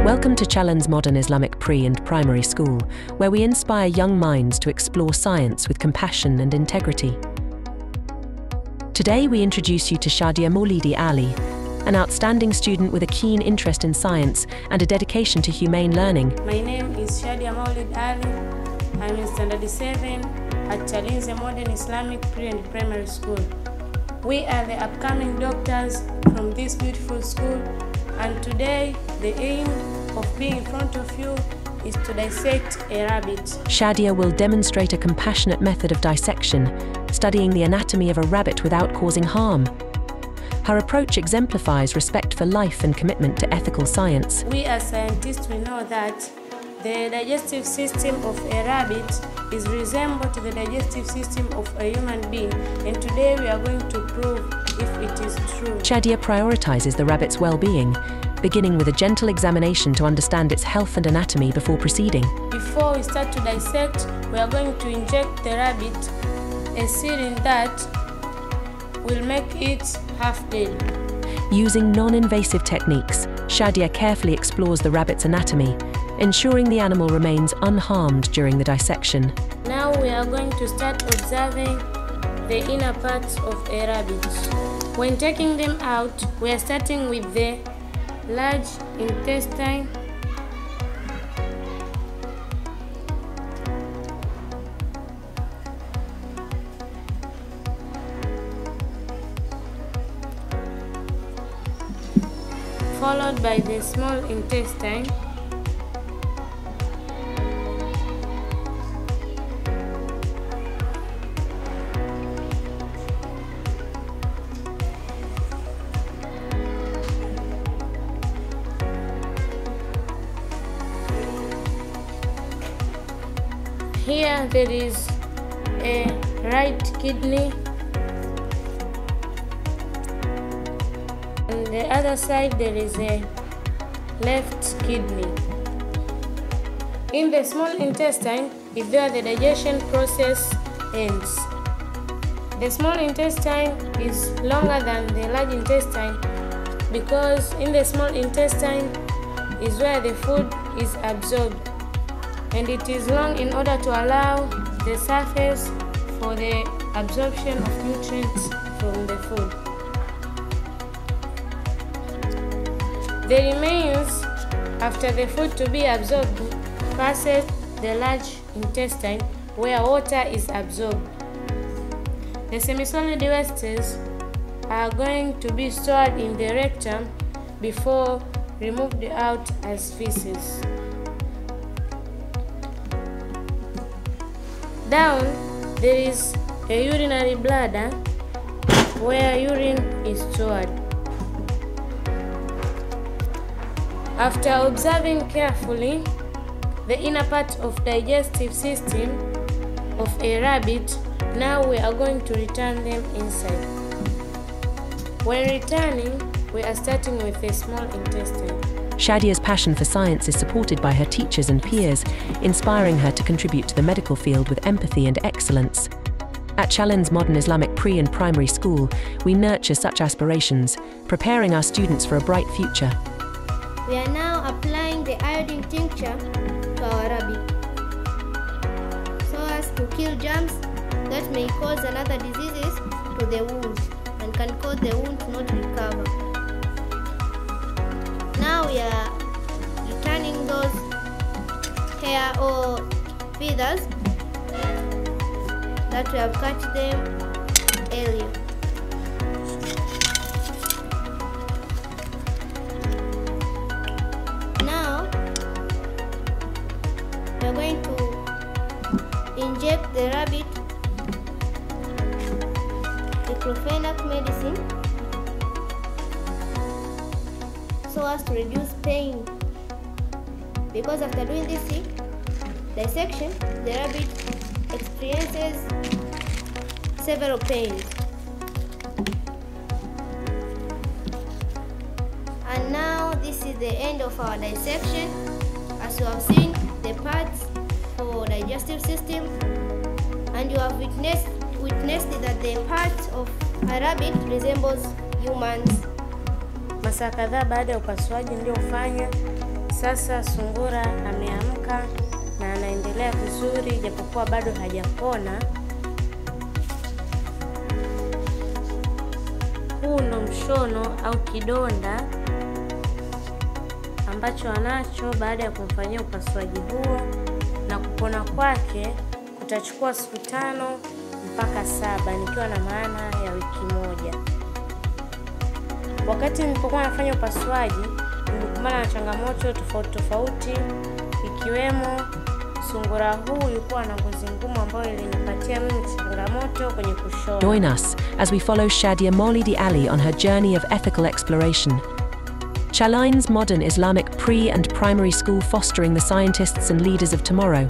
Welcome to Chalinze Modern Islamic Pre- and Primary School, where we inspire young minds to explore science with compassion and integrity. Today we introduce you to Shadya Maulidi Ally, an outstanding student with a keen interest in science and a dedication to humane learning. My name is Shadya Maulidi Ally. I'm in Standard 7 at Chalinze Modern Islamic Pre- and Primary School. We are the upcoming doctors from this beautiful school, and today the aim of being in front of you is to dissect a rabbit. Shadya will demonstrate a compassionate method of dissection, studying the anatomy of a rabbit without causing harm. Her approach exemplifies respect for life and commitment to ethical science. We as scientists, we know that the digestive system of a rabbit is resembled to the digestive system of a human being, and today we are going to prove if it is true. Shadya prioritizes the rabbit's well-being, beginning with a gentle examination to understand its health and anatomy before proceeding. Before we start to dissect, we are going to inject the rabbit a serum that will make it half dead. Using non-invasive techniques, Shadya carefully explores the rabbit's anatomy, ensuring the animal remains unharmed during the dissection. Now we are going to start observing the inner parts of a rabbit. When taking them out, we are starting with the large intestine, followed by the small intestine, here there is a right kidney, on the other side there is a left kidney. In the small intestine is where the digestion process ends. The small intestine is longer than the large intestine because in the small intestine is where the food is absorbed, and it is long in order to allow the surface for the absorption of nutrients from the food. The remains after the food to be absorbed passes the large intestine where water is absorbed. The semi-solid wastes are going to be stored in the rectum before removed out as feces. Down, there is a urinary bladder where urine is stored. After observing carefully the inner part of digestive system of a rabbit, now we are going to return them inside. When returning, we are starting with the small intestine. Shadya's passion for science is supported by her teachers and peers, inspiring her to contribute to the medical field with empathy and excellence. At Chalinze Modern Islamic Pre- and Primary School, we nurture such aspirations, preparing our students for a bright future. We are now applying the iodine tincture to our rabbit so as to kill germs that may cause another diseases to the wound and can cause the wound not to recover. Now we are returning those hair or feathers that we have cut them earlier. Now we are going to inject the rabbit diclofenac medicine so as to reduce pain, because after doing this dissection, the rabbit experiences several pains. And now this is the end of our dissection. As you have seen the parts for digestive system, and you have witnessed that the part of a rabbit resembles humans. Masaa kadhaa baada ya upasuaji niliofanya, Sasa sungura ameamka na anaendelea vizuri japokuwa bado hajapona. Huu ndo mshono au kidonda ambacho anacho baada ya kumfanyia upasuaji huo, na kupona kwake kutachukua siku 5 mpaka 7, nikiwa na maana ya wiki moja. Wakati nilipokuwa nafanya upasuaji, nilikumbana na changamoto tofauti ikiwemo sungura huyu yuko na ngozi ngumu ambayo ilinipatia mimi changamoto kwenye kushona. Join us as we follow Shadya Maulidi Ally on her journey of ethical exploration. Chalinze modern Islamic pre- and primary school fostering the scientists and leaders of tomorrow.